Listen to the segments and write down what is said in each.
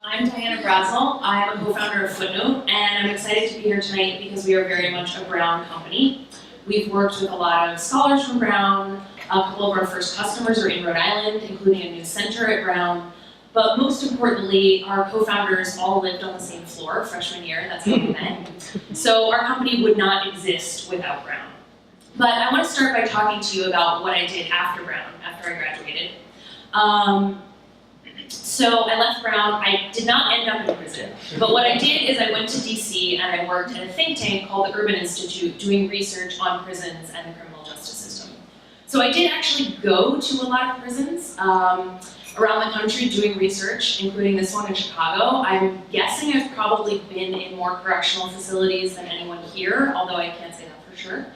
I'm Diana Brazzell. I'm a co-founder of Footnote, and I'm excited to be here tonight because we are very much a Brown company. We've worked with a lot of scholars from Brown. A couple of our first customers are in Rhode Island, including a new center at Brown. But most importantly, our co-founders all lived on the same floor freshman year. That's how we met. So our company would not exist without Brown. But I want to start by talking to you about what I did after Brown, after I graduated. So I left Brown. I did not end up in prison, but what I did is I went to DC and I worked at a think tank called the Urban Institute doing research on prisons and the criminal justice system. So I did actually go to a lot of prisons around the country doing research, including this one in Chicago. I'm guessing I've probably been in more correctional facilities than anyone here, although I can't say that for sure.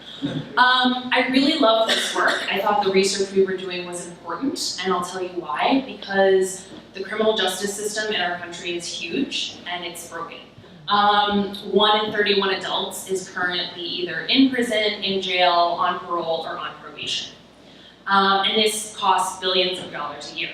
I really loved this work. I thought the research we were doing was important, and I'll tell you why. Because the criminal justice system in our country is huge, and it's broken. 1 in 31 adults is currently either in prison, in jail, on parole, or on probation. And this costs billions of dollars a year.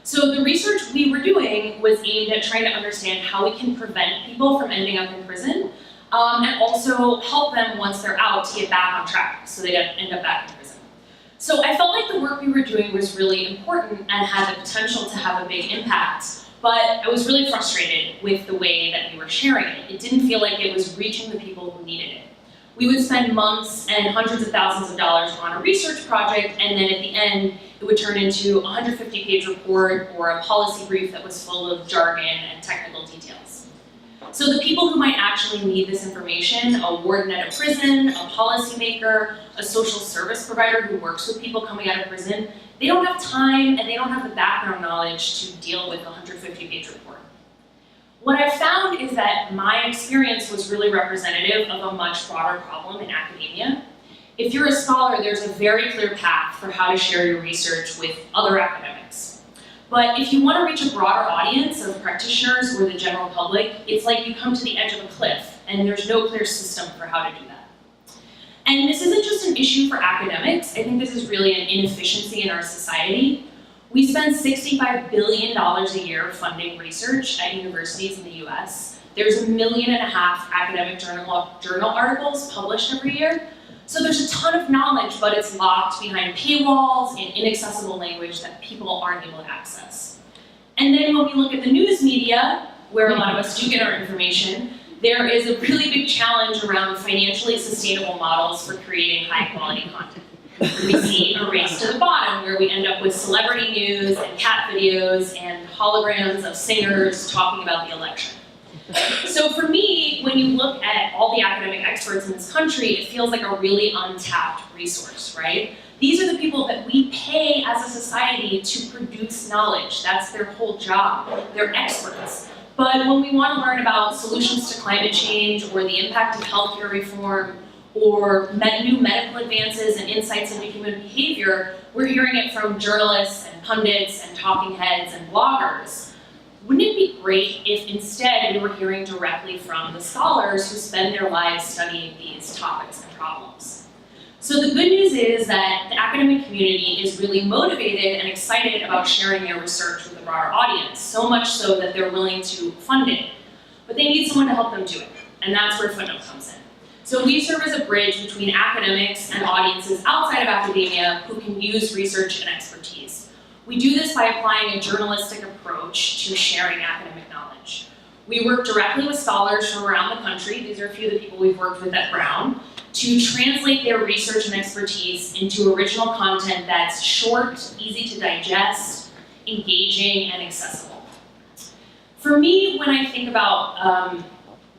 So the research we were doing was aimed at trying to understand how we can prevent people from ending up in prison, and also help them once they're out to get back on track so they don't end up back in prison. So I felt like the work we were doing was really important and had the potential to have a big impact, but I was really frustrated with the way that we were sharing it. It didn't feel like it was reaching the people who needed it. We would spend months and hundreds of thousands of dollars on a research project, and then at the end, it would turn into a 150-page report or a policy brief that was full of jargon and technical details. So the people who might actually need this information, a warden at a prison, a policymaker, a social service provider who works with people coming out of prison, they don't have time and they don't have the background knowledge to deal with a 150-page report. What I found is that my experience was really representative of a much broader problem in academia. If you're a scholar, there's a very clear path for how to share your research with other academics. But if you want to reach a broader audience of practitioners or the general public, it's like you come to the edge of a cliff and there's no clear system for how to do that. And this isn't just an issue for academics. I think this is really an inefficiency in our society. We spend $65 billion a year funding research at universities in the US. There's 1.5 million academic journal articles published every year. So there's a ton of knowledge, but it's locked behind paywalls and inaccessible language that people aren't able to access. And then when we look at the news media, where a lot of us do get our information, there is a really big challenge around financially sustainable models for creating high quality content. We see a race to the bottom where we end up with celebrity news and cat videos and holograms of singers talking about the election. So for me, when you look at all the academic experts in this country, it feels like a really untapped resource, right? These are the people that we pay as a society to produce knowledge. That's their whole job. They're experts. But when we want to learn about solutions to climate change or the impact of healthcare reform or new medical advances and insights into human behavior, we're hearing it from journalists and pundits and talking heads and bloggers. Wouldn't it be great if instead we were hearing directly from the scholars who spend their lives studying these topics and problems? So the good news is that the academic community is really motivated and excited about sharing their research with a broader audience, so much so that they're willing to fund it. But they need someone to help them do it, and that's where Footnote comes in. So we serve as a bridge between academics and audiences outside of academia who can use research and expertise. We do this by applying a journalistic approach to sharing academic knowledge. We work directly with scholars from around the country, these are a few of the people we've worked with at Brown, to translate their research and expertise into original content that's short, easy to digest, engaging, and accessible. For me, when I think about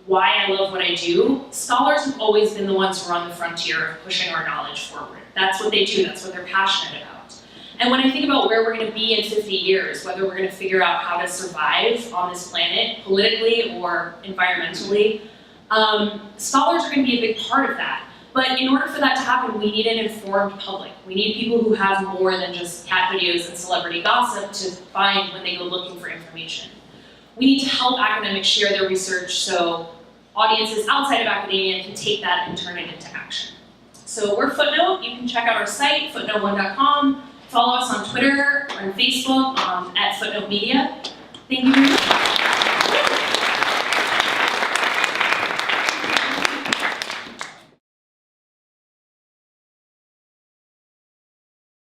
why I love what I do, scholars have always been the ones who are on the frontier of pushing our knowledge forward. That's what they do, that's what they're passionate about. And when I think about where we're going to be in 50 years, whether we're going to figure out how to survive on this planet, politically or environmentally, scholars are going to be a big part of that. But in order for that to happen, we need an informed public. We need people who have more than just cat videos and celebrity gossip to find when they go looking for information. We need to help academics share their research so audiences outside of academia can take that and turn it into action. So we're Footnote. You can check out our site, footnote1.com. Follow us on Twitter or on Facebook at Footnote Media. Thank you very much.